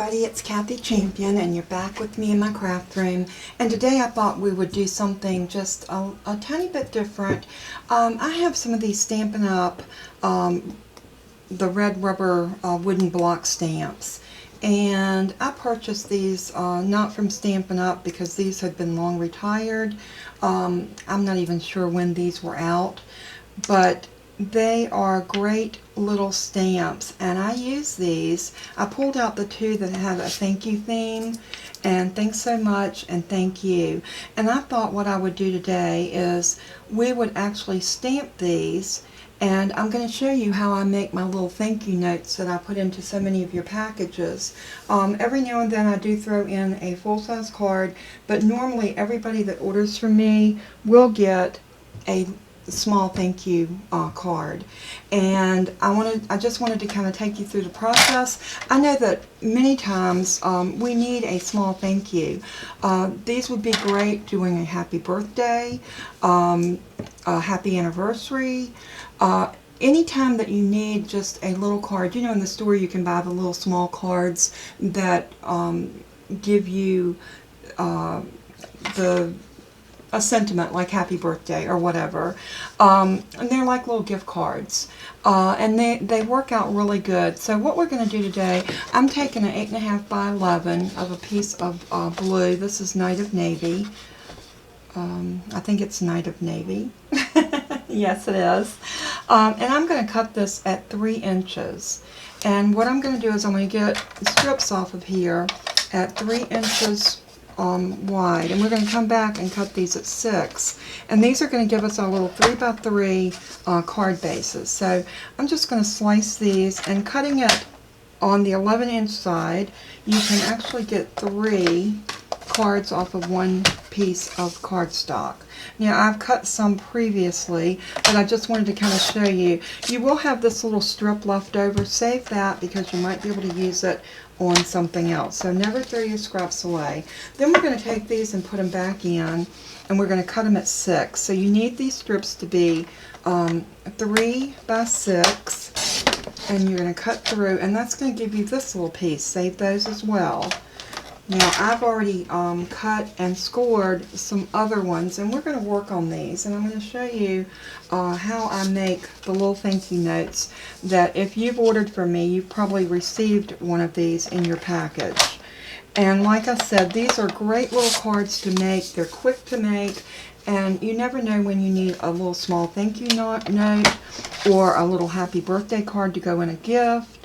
everybody, it's Kathy Champion and you're back with me in my craft room, and today I thought we would do something just a tiny bit different. I have some of these Stampin' Up! The red rubber wooden block stamps, and I purchased these not from Stampin' Up! Because these had been long retired. I'm not even sure when these were out, but they are great little stamps, and I use these. I pulled out the two that had a thank you theme, and thanks so much and thank you. And I thought what I would do today is we would actually stamp these, and I'm going to show you how I make my little thank you notes that I put into so many of your packages. Every now and then I do throw in a full-size card, but normally everybody that orders from me will get a small thank you card, and I just wanted to kind of take you through the process. I know that many times we need a small thank you. These would be great doing a happy birthday, a happy anniversary, anytime that you need just a little card. You know, in the store you can buy the little small cards that give you a sentiment like happy birthday or whatever, and they're like little gift cards, and they work out really good. So what we're going to do today, I'm taking an 8.5 by 11 of a piece of blue. This is Night of Navy. I think it's Night of Navy. Yes, it is. And I'm going to cut this at 3 inches, and what I'm going to do is I'm going to get strips off of here at 3 inches wide, and we're going to come back and cut these at 6, and these are going to give us our little 3 by 3 card bases. So I'm just going to slice these, and cutting it on the 11-inch side, you can actually get 3 cards off of one piece of cardstock. Now, I've cut some previously, but I just wanted to kind of show you. You will have this little strip left over. Save that because you might be able to use it on something else. So never throw your scraps away. Then we're going to take these and put them back in, and we're going to cut them at 6. So you need these strips to be 3 by 6, and you're going to cut through, and that's going to give you this little piece. Save those as well. Now, I've already cut and scored some other ones, and we're going to work on these, and I'm going to show you how I make the little thank you notes that if you've ordered from me, you've probably received one of these in your package. And like I said, these are great little cards to make. They're quick to make, and you never know when you need a little small thank you note or a little happy birthday card to go in a gift.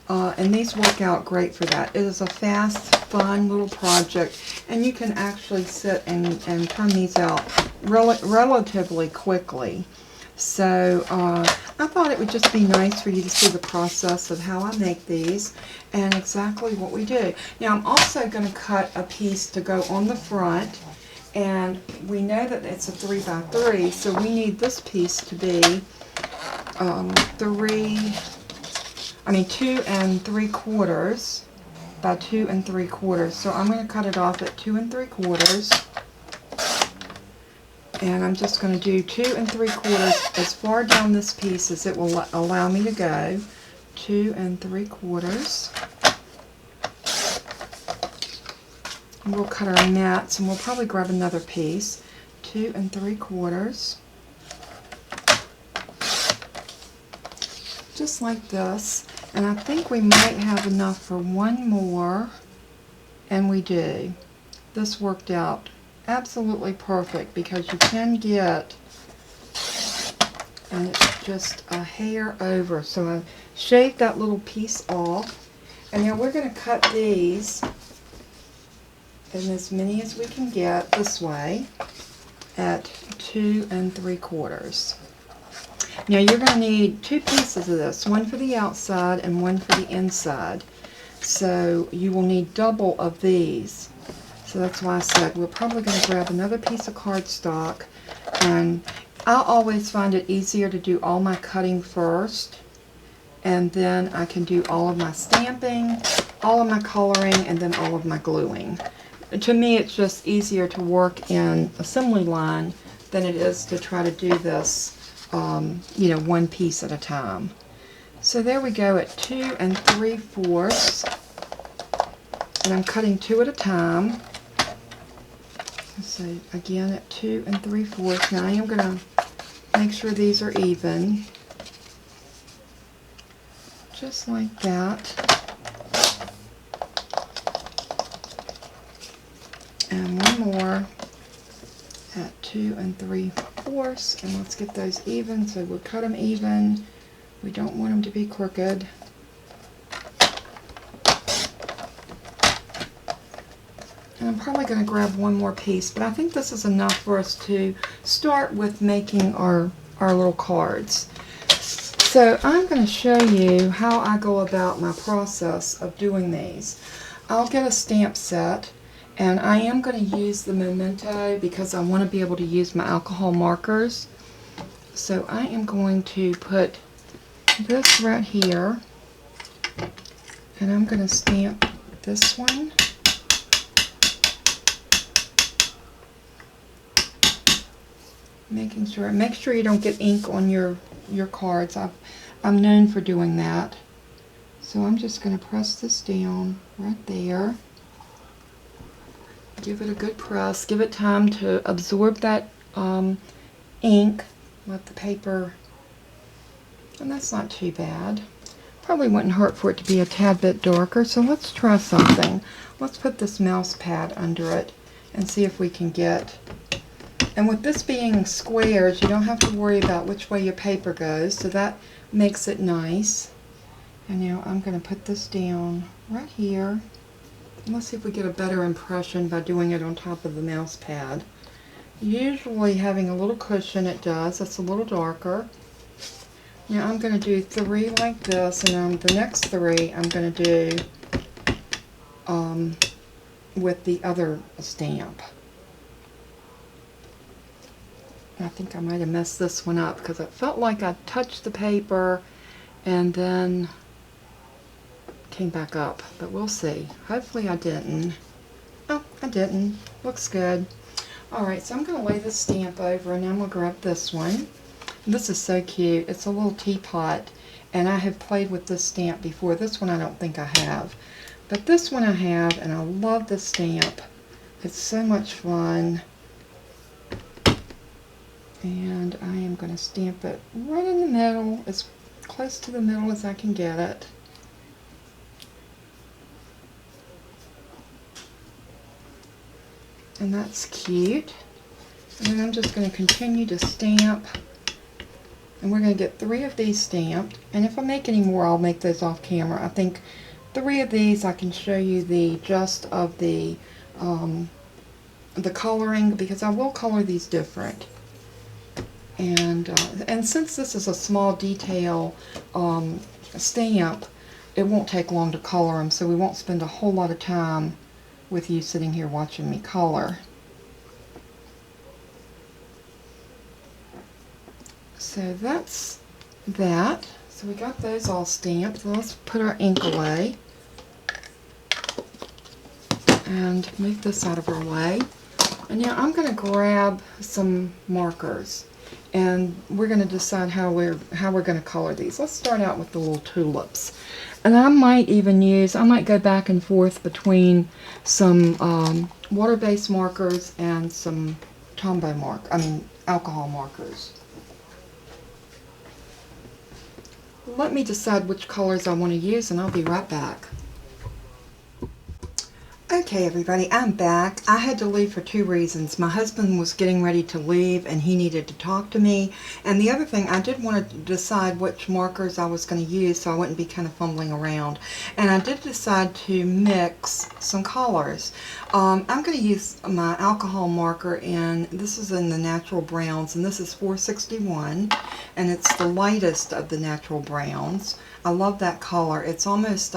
And these work out great for that. It is a fast, fun little project, and you can actually sit and turn these out relatively quickly. So I thought it would just be nice for you to see the process of how I make these and exactly what we do. Now, I'm also going to cut a piece to go on the front, and we know that it's a 3 by 3, so we need this piece to be 2 3/4 by 2 3/4. So I'm going to cut it off at 2 3/4, and I'm just going to do 2 3/4 as far down this piece as it will allow me to go. 2 3/4. And we'll cut our mats, and we'll probably grab another piece. 2 3/4. Just like this. And I think we might have enough for one more, and we do. This worked out absolutely perfect because you can get, and it's just a hair over. So I shaved that little piece off, and now we're going to cut these in as many as we can get this way at 2 3/4. Now you're going to need 2 pieces of this, one for the outside and one for the inside. So you will need double of these. So that's why I said we're probably going to grab another piece of cardstock, and I always find it easier to do all my cutting first, and then I can do all of my stamping, all of my coloring, and then all of my gluing. To me, it's just easier to work in assembly line than it is to try to do this one piece at a time. So there we go at 2 3/4. And I'm cutting 2 at a time. So again at 2 3/4. Now I am going to make sure these are even. Just like that. And one more at 2 3/4. And let's get those even. So we'll cut them even. We don't want them to be crooked. And I'm probably going to grab one more piece, but I think this is enough for us to start with making our little cards. So I'm going to show you how I go about my process of doing these. I'll get a stamp set, and I am going to use the Memento because I want to be able to use my alcohol markers. So I am going to put this right here, and I'm going to stamp this one. Make sure you don't get ink on your cards. I'm known for doing that. So I'm just going to press this down right there. Give it a good press. Give it time to absorb that ink. Let the paper, and that's not too bad. Probably wouldn't hurt for it to be a tad bit darker. So let's try something. Let's put this mouse pad under it and see if we can get. And with this being squares, you don't have to worry about which way your paper goes, so that makes it nice. And now I'm going to put this down right here. And let's see if we get a better impression by doing it on top of the mouse pad. Usually having a little cushion, it does. It's a little darker. Now I'm going to do 3 like this, and the next 3 I'm going to do with the other stamp. I think I might have messed this one up because it felt like I touched the paper and then came back up, but we'll see. Hopefully I didn't. Oh, I didn't. Looks good. Alright, so I'm going to lay this stamp over, and I'm going to grab this one. This is so cute. It's a little teapot, and I have played with this stamp before. This one I don't think I have, but this one I have, and I love this stamp. It's so much fun. And I am going to stamp it right in the middle, as close to the middle as I can get it. And that's cute. And then I'm just going to continue to stamp. And we're going to get 3 of these stamped. And if I make any more, I'll make those off camera. I think 3 of these I can show you the gist of the coloring, because I will color these different. And since this is a small detail stamp, it won't take long to color them, so we won't spend a whole lot of time with you sitting here watching me color. So that's that. So we got those all stamped. So let's put our ink away and move this out of our way. And now I'm going to grab some markers, and we're going to decide how we're going to color these. Let's start out with the little tulips. And I might go back and forth between some water-based markers and some alcohol markers. Let me decide which colors I want to use, and I'll be right back. Okay everybody, I'm back. I had to leave for 2 reasons. My husband was getting ready to leave and he needed to talk to me. And the other thing, I did want to decide which markers I was going to use so I wouldn't be kind of fumbling around. And I did decide to mix some colors. I'm going to use my alcohol marker, and this is in the natural browns, and this is 461, and it's the lightest of the natural browns. I love that color. It's almost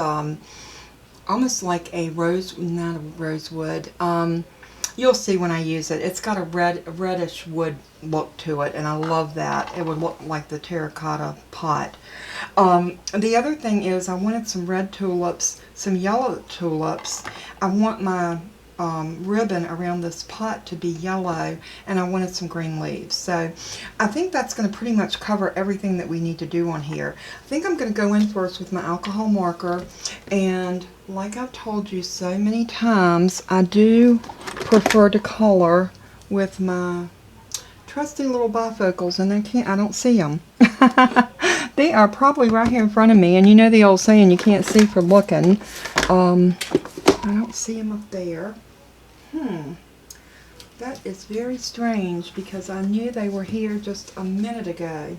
like a not a rosewood. You'll see when I use it. It's got a reddish wood look to it, and I love that. It would look like the terracotta pot. The other thing is I wanted some red tulips, some yellow tulips. I want my ribbon around this pot to be yellow, and I wanted some green leaves. So I think that's going to pretty much cover everything that we need to do on here. I think I'm going to go in first with my alcohol marker, and like I've told you so many times, I do prefer to color with my trusty little bifocals, and I don't see them. They are probably right here in front of me, and you know the old saying, you can't see for looking. I don't see them up there. That is very strange, because I knew they were here just a minute ago.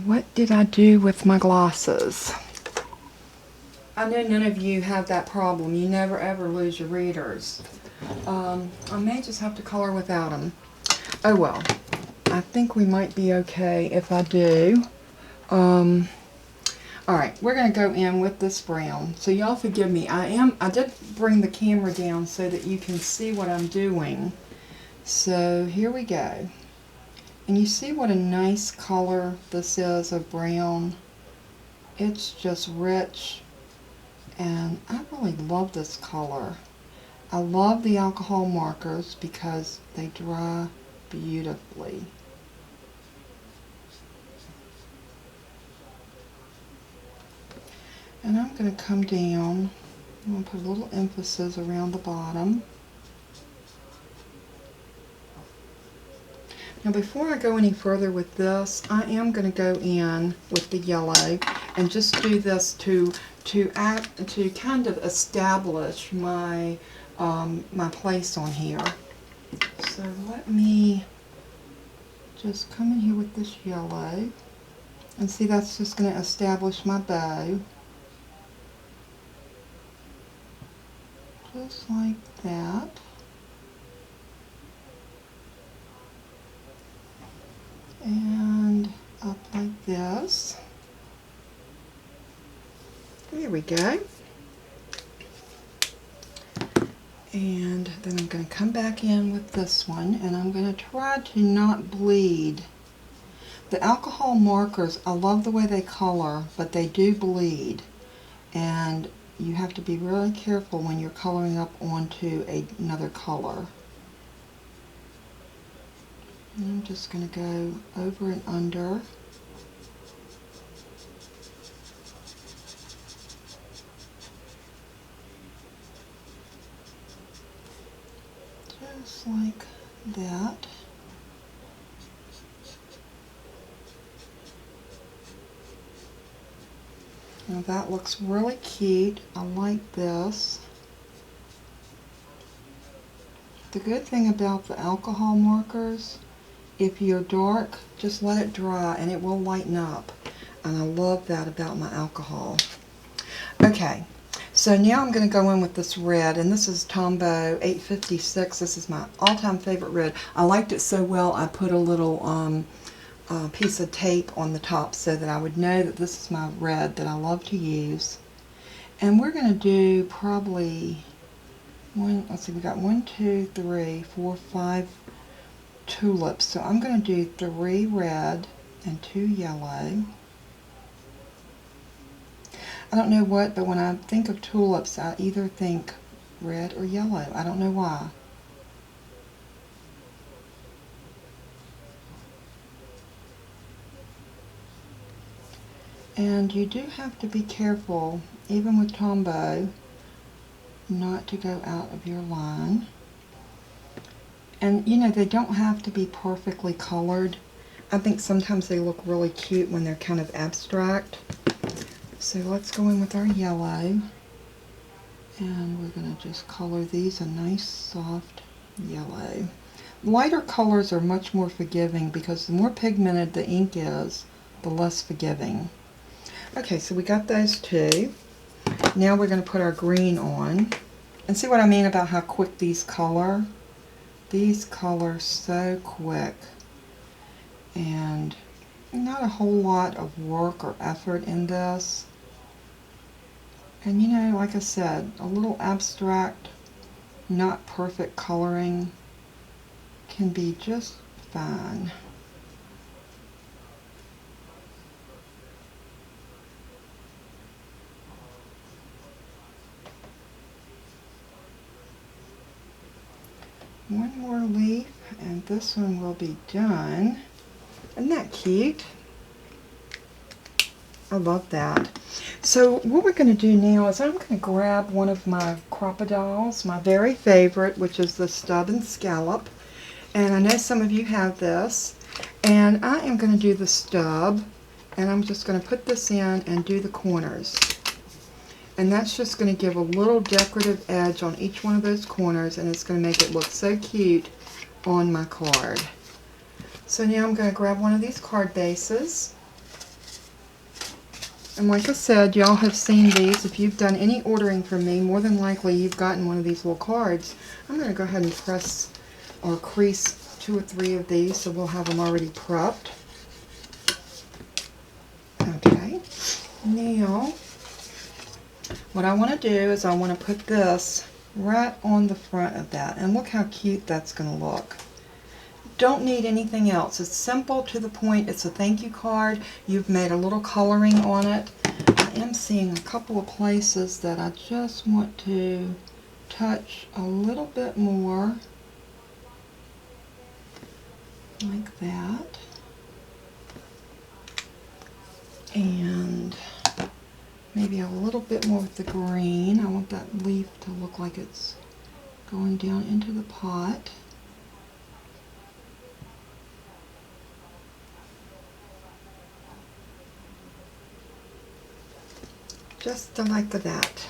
What did I do with my glosses? I know none of you have that problem. You never ever lose your readers. I may just have to color without them. Oh well, I think we might be okay if I do. Alright, we're going to go in with this brown. So y'all forgive me. I did bring the camera down so that you can see what I'm doing. So here we go. And you see what a nice color this is of brown. It's just rich. And I really love this color. I love the alcohol markers because they dry beautifully. And I'm going to come down. I'm going to put a little emphasis around the bottom. Now before I go any further with this, I am going to go in with the yellow and just do this to kind of establish my my place on here. So let me just come in here with this yellow, and see, that's just going to establish my bow. Just like that. And up like this. There we go. And then I'm going to come back in with this one, and I'm going to try to not bleed. The alcohol markers, I love the way they color, but they do bleed. And you have to be really careful when you're coloring up onto another color. And I'm just going to go over and under. Just like that. Now that looks really cute. I like this. The good thing about the alcohol markers, if you're dark, just let it dry and it will lighten up. And I love that about my alcohol. Okay, so now I'm going to go in with this red, and this is Tombow 856. This is my all-time favorite red. I liked it so well I put a little piece of tape on the top so that I would know that this is my red that I love to use. And we're going to do probably let's see, we got 1, 2, 3, 4, 5 tulips. So I'm going to do 3 red and 2 yellow. I don't know what, but when I think of tulips, I either think red or yellow. I don't know why. And you do have to be careful, even with Tombow, not to go out of your line. And you know, they don't have to be perfectly colored. I think sometimes they look really cute when they're kind of abstract. So let's go in with our yellow. And we're going to just color these a nice soft yellow. Lighter colors are much more forgiving because the more pigmented the ink is, the less forgiving. Okay, so we got those two. Now we're going to put our green on. And see what I mean about how quick these color? These color so quick. And not a whole lot of work or effort in this. And you know, like I said, a little abstract, not perfect coloring can be just fine. one more leaf, and this one will be done. Isn't that cute? I love that. So what we're going to do now is I'm going to grab one of my crocodiles, my very favorite, which is the stub and scallop. And I know some of you have this. And I am going to do the stub, and I'm just going to put this in and do the corners. And that's just going to give a little decorative edge on each one of those corners, and it's going to make it look so cute on my card. So now I'm going to grab one of these card bases. And like I said, y'all have seen these. If you've done any ordering from me, more than likely you've gotten one of these little cards. I'm going to go ahead and press or crease 2 or 3 of these so we'll have them already prepped. Okay. Now, what I want to do is I want to put this right on the front of that. And look how cute that's going to look. Don't need anything else. It's simple, to the point. It's a thank you card. You've made a little coloring on it. I am seeing a couple of places that I just want to touch a little bit more, like that. And maybe a little bit more with the green. I want that leaf to look like it's going down into the pot. Just like that.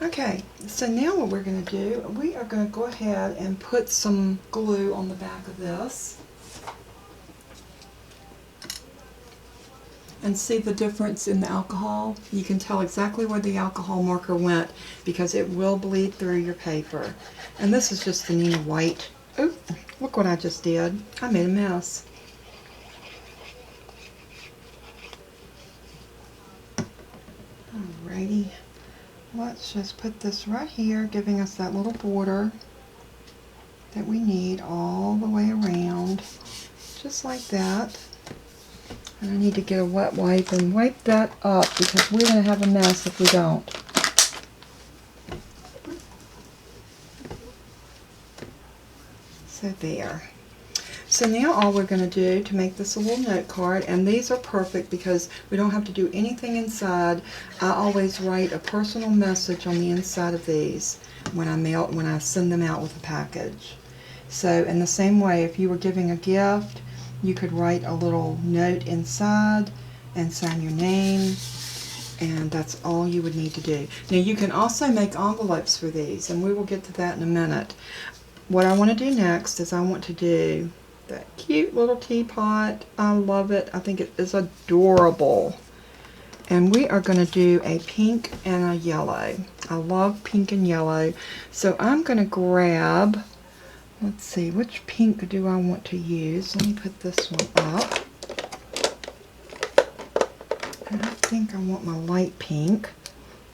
Okay, so now what we're going to do, we are going to go ahead and put some glue on the back of this. And see the difference in the alcohol? You can tell exactly where the alcohol marker went because it will bleed through your paper. And this is just the Nina White. Oh, look what I just did. I made a mess. Alrighty, let's just put this right here, giving us that little border that we need all the way around, just like that. And I need to get a wet wipe and wipe that up because we're going to have a mess if we don't. So there. So now all we're going to do to make this a little note card, and these are perfect because we don't have to do anything inside. I always write a personal message on the inside of these when I send them out with a package. So in the same way, if you were giving a gift, you could write a little note inside and sign your name, and that's all you would need to do. Now you can also make envelopes for these, and we will get to that in a minute. What I want to do next is I want to do that cute little teapot. I love it. I think it is adorable. And we are going to do a pink and a yellow. I love pink and yellow. So I'm going to grab, let's see, which pink do I want to use? Let me put this one up. And I think I want my light pink.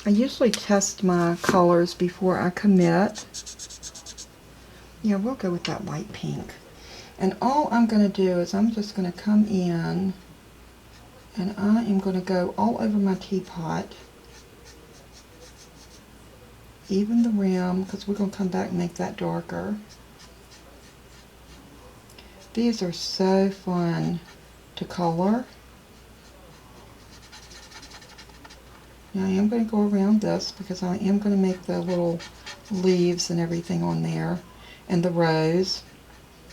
I usually test my colors before I commit. Yeah, we'll go with that light pink. And all I'm going to do is I'm just going to come in and I am going to go all over my teapot, even the rim, because we're going to come back and make that darker. These are so fun to color. Now I am going to go around this because I am going to make the little leaves and everything on there, and the rose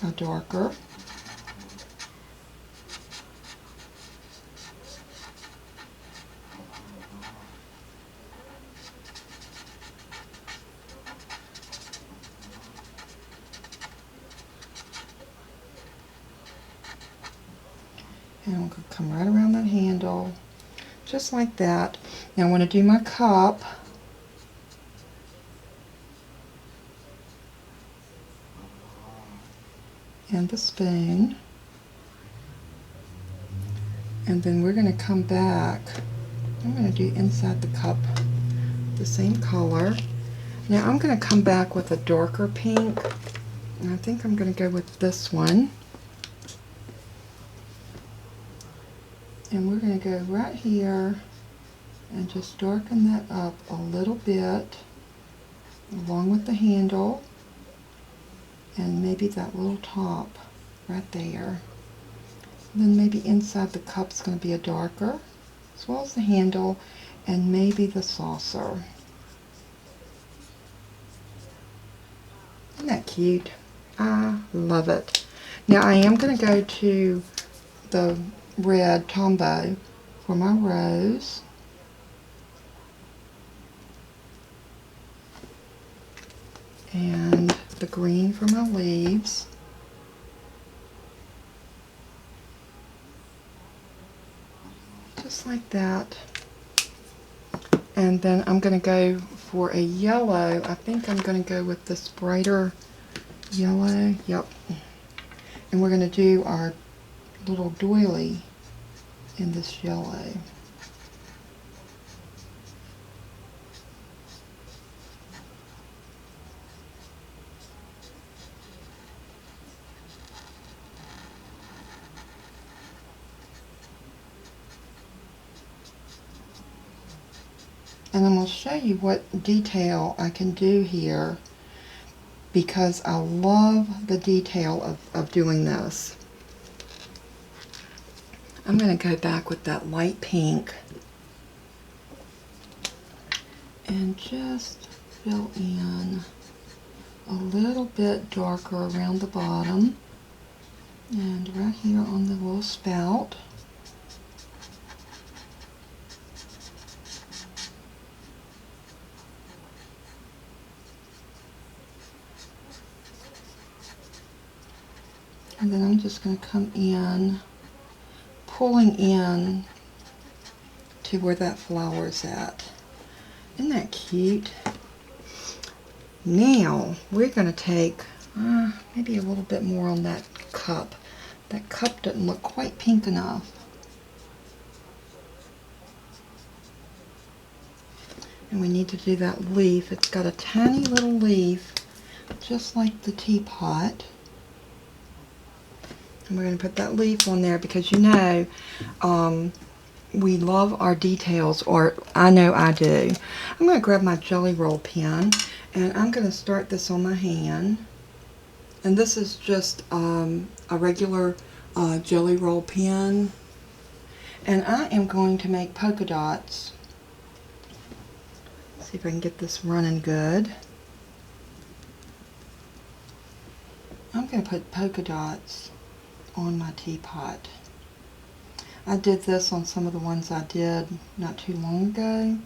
are darker. And I'm going to come right around that handle, just like that. Now I want to do my cup. And the spoon, and then we're going to come back. I'm going to do inside the cup the same color. Now I'm going to come back with a darker pink, and I think I'm going to go with this one. And we're going to go right here and just darken that up a little bit along with the handle. and maybe that little top right there. And then maybe inside the cup's going to be a darker, as well as the handle, and maybe the saucer. Isn't that cute? I love it. Now I am going to go to the red Tombow for my rose. And the green for my leaves. Just like that. And then I'm going to go for a yellow. I think I'm going to go with this brighter yellow. Yep. And we're going to do our little doily in this yellow. And I'm going to show you what detail I can do here, because I love the detail of doing this. I'm going to go back with that light pink and just fill in a little bit darker around the bottom and right here on the little spout. And then I'm just going to come in, pulling in to where that flower's at. Isn't that cute? Now we're going to take maybe a little bit more on that cup. That cup doesn't look quite pink enough. And we need to do that leaf. It's got a tiny little leaf, just like the teapot. And we're going to put that leaf on there because, you know, we love our details, or I know I do. I'm going to grab my Jelly Roll pen, and I'm going to start this on my hand. And this is just a regular Jelly Roll pen. And I am going to make polka dots. See if I can get this running good. I'm going to put polka dots on my teapot. I did this on some of the ones I did not too long ago,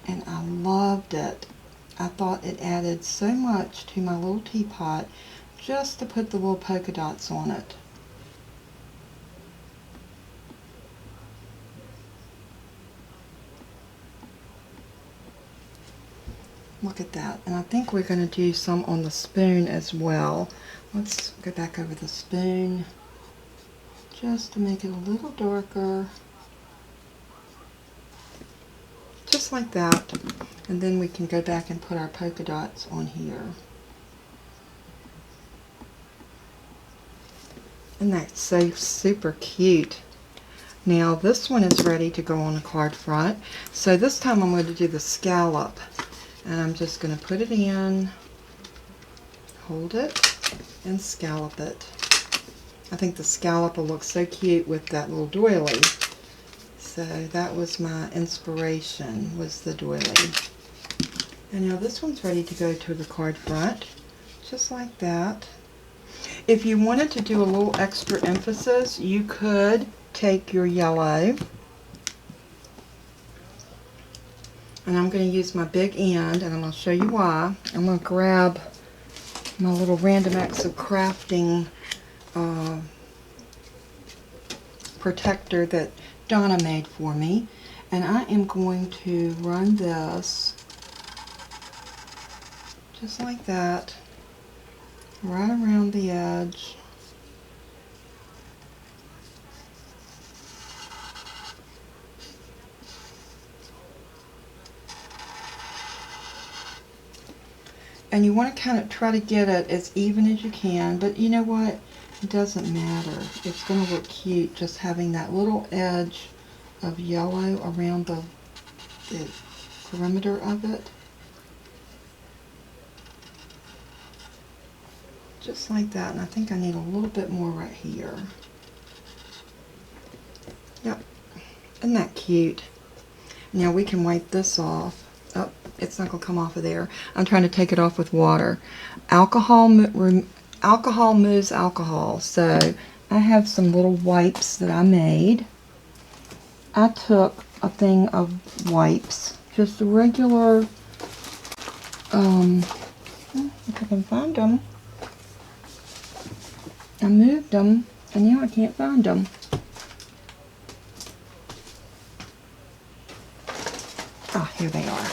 and I loved it. I thought it added so much to my little teapot just to put the little polka dots on it. Look at that. And I think we're going to do some on the spoon as well. Let's go back over the spoon just to make it a little darker. Just like that. And then we can go back and put our polka dots on here. And that's so super cute. Now this one is ready to go on the card front. So this time I'm going to do the scallop. And I'm just going to put it in, hold it, and scallop it. I think the scallop will look so cute with that little doily. So that was my inspiration, was the doily. And now this one's ready to go to the card front, just like that. If you wanted to do a little extra emphasis, you could take your yellow, and I'm going to use my big end, and I'm going to show you why. I'm going to grab my little Random Acts of Crafting protector that Donna made for me, and I am going to run this just like that, right around the edge. And you want to kind of try to get it as even as you can, but you know what? It doesn't matter. It's going to look cute just having that little edge of yellow around the perimeter of it. just like that. And I think I need a little bit more right here. Yep. Isn't that cute? Now we can wipe this off. Oh, it's not going to come off of there. I'm trying to take it off with water. Alcohol moves alcohol. So I have some little wipes that I made. I took a thing of wipes, just regular, if I can find them. I moved them, and now I can't find them. Ah, here they are.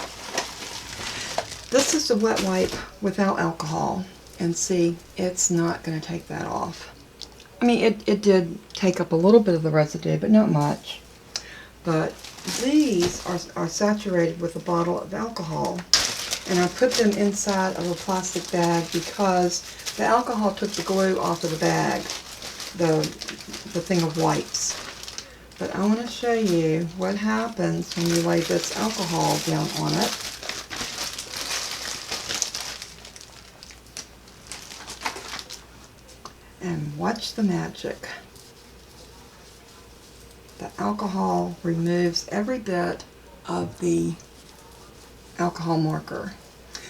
This is the wet wipe without alcohol, and see, it's not going to take that off. I mean, it did take up a little bit of the residue, but not much. But these are saturated with a bottle of alcohol, and I put them inside of a plastic bag because the alcohol took the glue off of the bag, the thing of wipes. But I want to show you what happens when you lay this alcohol down on it. And watch the magic. The alcohol removes every bit of the alcohol marker.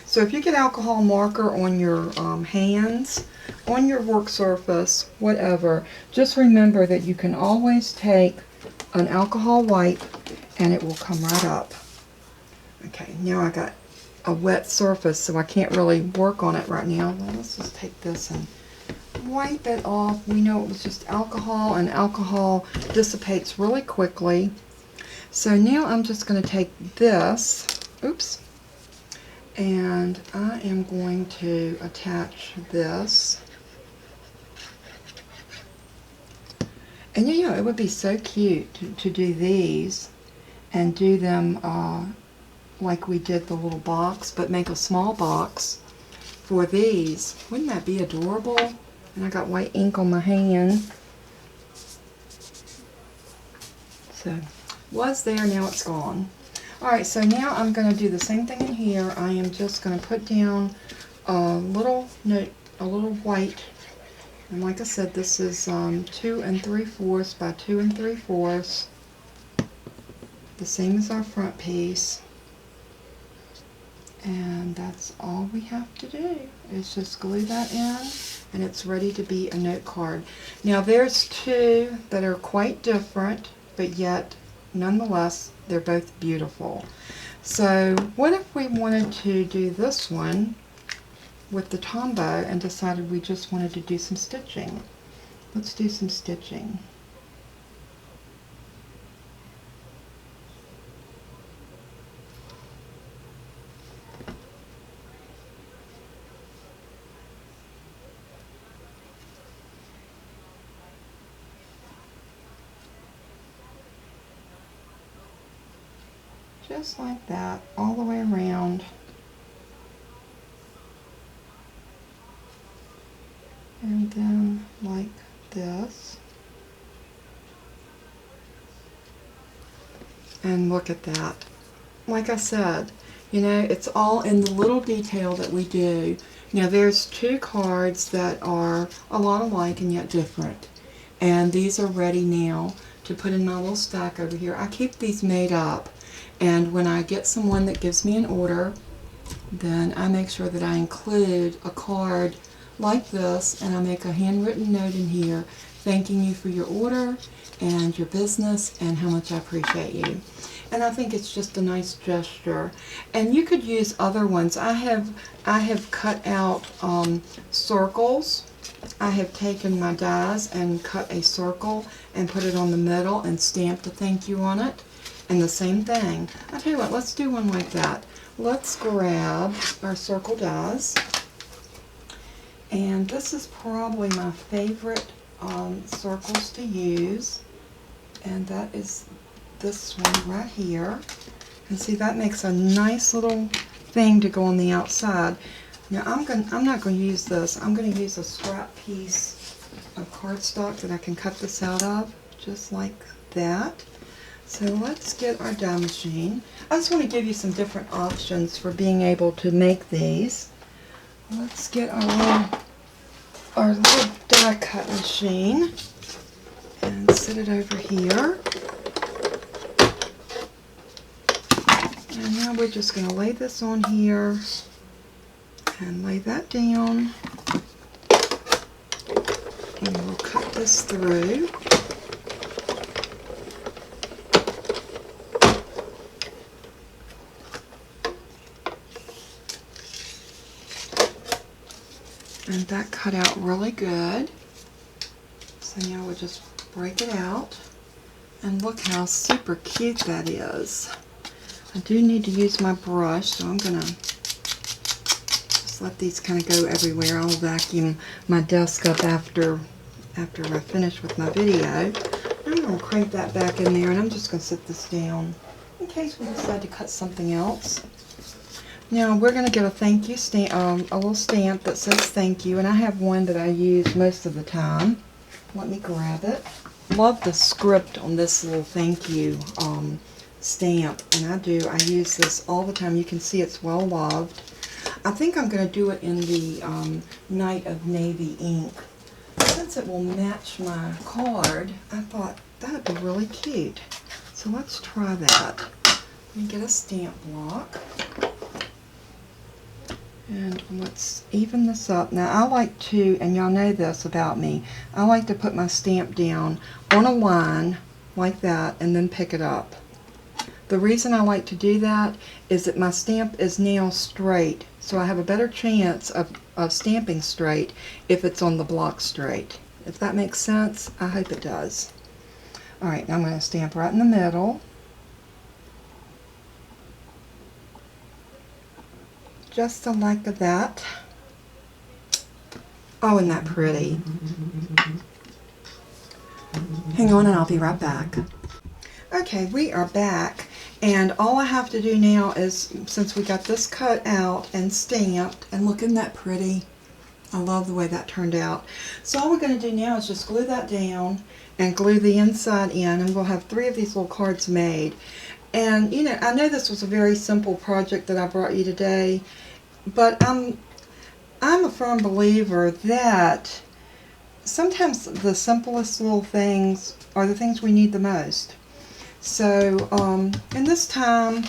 So if you get alcohol marker on your hands, on your work surface, whatever, just remember that you can always take an alcohol wipe and it will come right up. Okay, now I got a wet surface, so I can't really work on it right now. Well, let's just take this and wipe it off. We know it was just alcohol, and alcohol dissipates really quickly. So now I'm just going to take this, oops, and I am going to attach this. And you know, it would be so cute to do these and do them like we did the little box, but make a small box for these. Wouldn't that be adorable? And I got white ink on my hand. So, was there, now it's gone. Alright, so now I'm going to do the same thing in here. I am just going to put down a little white. And like I said, this is 2 3/4 by 2 3/4. The same as our front piece. And that's all we have to do, is just glue that in, and it's ready to be a note card. Now there's two that are quite different, but yet nonetheless they're both beautiful. So what if we wanted to do this one with the tombow and decided we just wanted to do some stitching? Let's do some stitching. Just like that, all the way around. And then like this. And look at that. Like I said, you know, it's all in the little detail that we do. Now there's two cards that are a lot alike and yet different. And these are ready now to put in my little stack over here. I keep these made up. And when I get someone that gives me an order, then I make sure that I include a card like this, and I make a handwritten note in here thanking you for your order and your business and how much I appreciate you. And I think it's just a nice gesture. And you could use other ones. I have cut out circles. I have taken my dies and cut a circle and put it on the middle and stamped a thank you on it. And the same thing. I'll tell you what, let's do one like that. Let's grab our circle dies. And this is probably my favorite circles to use. And that is this one right here. And see, that makes a nice little thing to go on the outside. Now I'm not going to use this. I'm going to use a scrap piece of cardstock that I can cut this out of, just like that. So let's get our die machine. I just want to give you some different options for being able to make these. Let's get our little our little die cut machine and set it over here. And now we're just going to lay this on here and lay that down. And we'll cut this through. And that cut out really good. So now we'll just break it out. And look how super cute that is. I do need to use my brush, so I'm going to just let these kind of go everywhere. I'll vacuum my desk up after I finish with my video. I'm going to crank that back in there, and I'm just going to sit this down in case we decide to cut something else. Now we're going to get a thank you stamp, a little stamp that says thank you, and I have one that I use most of the time. Let me grab it. Love the script on this little thank you stamp, and I do. I use this all the time. You can see it's well loved. I think I'm going to do it in the Night of Navy ink. Since it will match my card, I thought that would be really cute. So let's try that. Let me get a stamp block. And let's even this up. Now I like to, and y'all know this about me, I like to put my stamp down on a line like that and then pick it up. The reason I like to do that is that my stamp is now straight, so I have a better chance of stamping straight if it's on the block straight. If that makes sense, I hope it does. Alright, now I'm going to stamp right in the middle. Just the like of that. Oh, isn't that pretty? Hang on and I'll be right back. Okay, we are back, and all I have to do now is, since we got this cut out and stamped, and look, isn't that pretty? I love the way that turned out. So all we're going to do now is just glue that down and glue the inside in, and we'll have 3 of these little cards made. And you know, I know this was a very simple project that I brought you today, but I'm a firm believer that sometimes the simplest little things are the things we need the most. So in this time,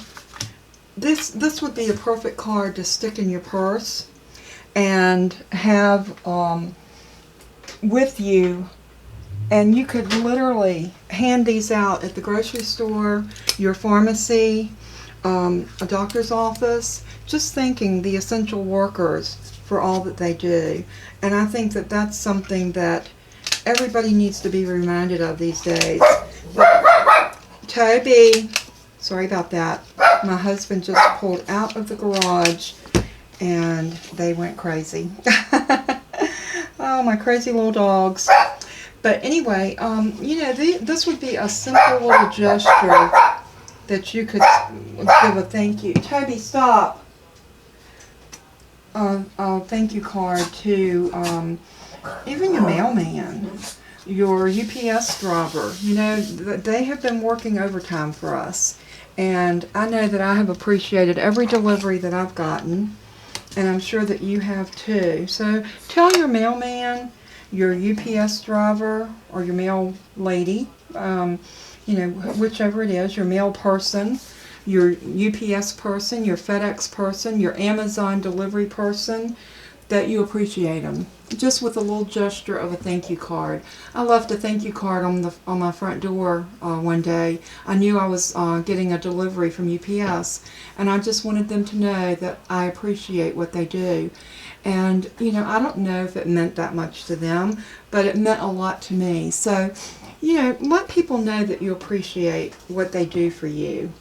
this would be a perfect card to stick in your purse and have with you, and you could literally hand these out at the grocery store, your pharmacy, a doctor's office, just thanking the essential workers for all that they do. And I think that that's something that everybody needs to be reminded of these days. Toby, sorry about that. My husband just pulled out of the garage and they went crazy. Oh, my crazy little dogs. But anyway, you know, this would be a simple little gesture that you could give a thank you. Toby, stop. Thank you card to even your mailman, your UPS driver. You know, they have been working overtime for us, and I know that I have appreciated every delivery that I've gotten, and I'm sure that you have too. So tell your mailman, your UPS driver, or your mail lady, you know, whichever it is, your mail person, your UPS person, your FedEx person, your Amazon delivery person, that you appreciate them, just with a little gesture of a thank you card. I left a thank you card on my front door one day. I knew I was getting a delivery from UPS, and I just wanted them to know that I appreciate what they do. And you know, I don't know if it meant that much to them, but it meant a lot to me. So, you know, let people know that you appreciate what they do for you.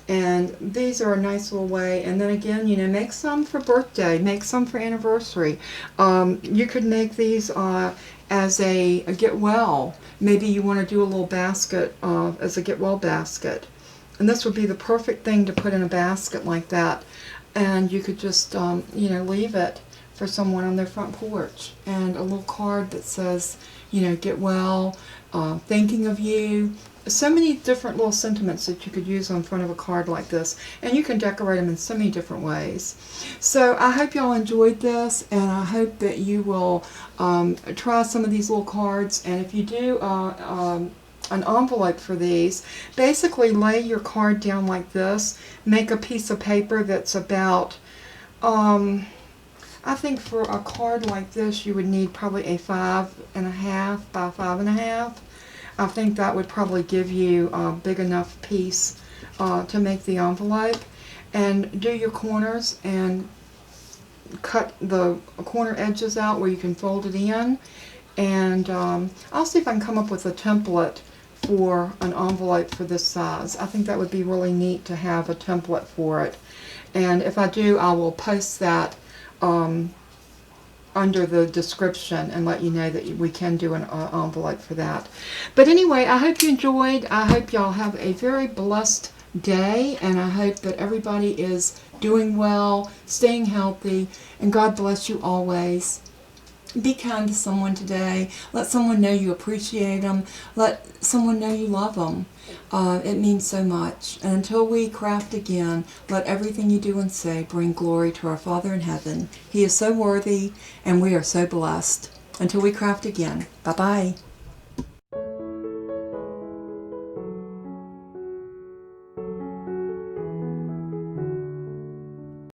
And these are a nice little way. And then again, you know, make some for birthday, make some for anniversary. You could make these as a get well. Maybe you want to do a little basket as a get well basket. And this would be the perfect thing to put in a basket like that. And you could just, you know, leave it for someone on their front porch. And a little card that says, you know, get well, thinking of you, so many different little sentiments that you could use on front of a card like this, and you can decorate them in so many different ways. So I hope y'all enjoyed this, and I hope that you will try some of these little cards. And if you do an envelope for these, basically lay your card down like this, make a piece of paper that's about I think for a card like this you would need probably a 5.5 by 5.5. I think that would probably give you a big enough piece to make the envelope. And do your corners and cut the corner edges out where you can fold it in. And I'll see if I can come up with a template for an envelope for this size. I think that would be really neat to have a template for it. And if I do, I will post that under the description and let you know that we can do an envelope for that. But anyway, I hope you enjoyed. I hope y'all have a very blessed day, and I hope that everybody is doing well, staying healthy, and God bless you always. Be kind to someone today. Let someone know you appreciate them. Let someone know you love them. It means so much. And until we craft again, let everything you do and say bring glory to our Father in heaven. He is so worthy, and we are so blessed. Until we craft again. Bye-bye.